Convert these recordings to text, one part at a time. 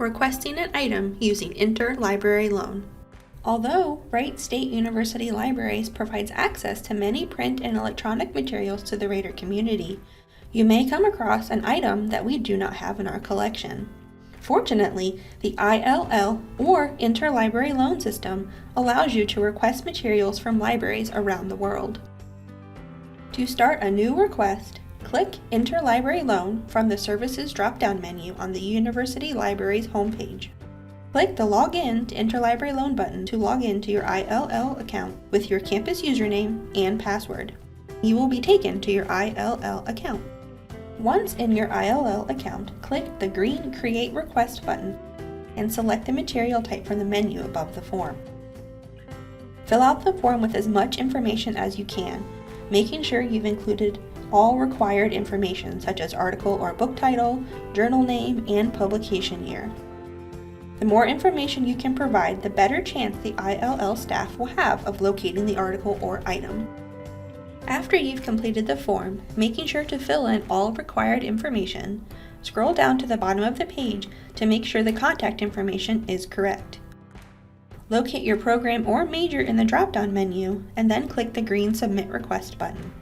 requesting an item using Interlibrary Loan. Although Wright State University Libraries provides access to many print and electronic materials to the Raider community, you may come across an item that we do not have in our collection. Fortunately, the ILL or Interlibrary Loan system allows you to request materials from libraries around the world. To start a new request, click Interlibrary Loan from the Services drop-down menu on the University Library's homepage. Click the Login to Interlibrary Loan button to log in to your ILL account with your campus username and password. You will be taken to your ILL account. Once in your ILL account, click the green Create Request button and select the material type from the menu above the form. Fill out the form with as much information as you can, making sure you've included all required information such as article or book title, journal name, and publication year. The more information you can provide, the better chance the ILL staff will have of locating the article or item. After you've completed the form, making sure to fill in all required information, scroll down to the bottom of the page to make sure the contact information is correct. Locate your program or major in the drop-down menu, and then click the green Submit Request button.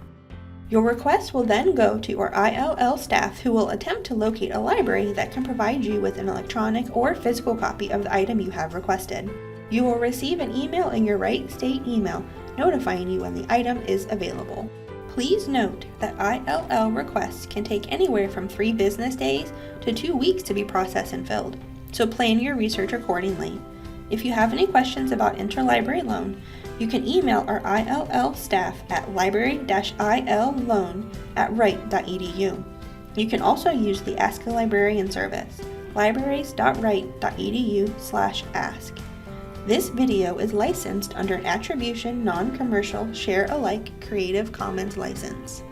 Your request will then go to your ILL staff, who will attempt to locate a library that can provide you with an electronic or physical copy of the item you have requested. You will receive an email in your Wright State email notifying you when the item is available. Please note that ILL requests can take anywhere from 3 business days to 2 weeks to be processed and filled, so plan your research accordingly. If you have any questions about Interlibrary Loan, you can email our ILL staff at library-illoan@wright.edu. You can also use the Ask a Librarian service, libraries.wright.edu/ask. This video is licensed under an Attribution Non-Commercial Share-alike Creative Commons license.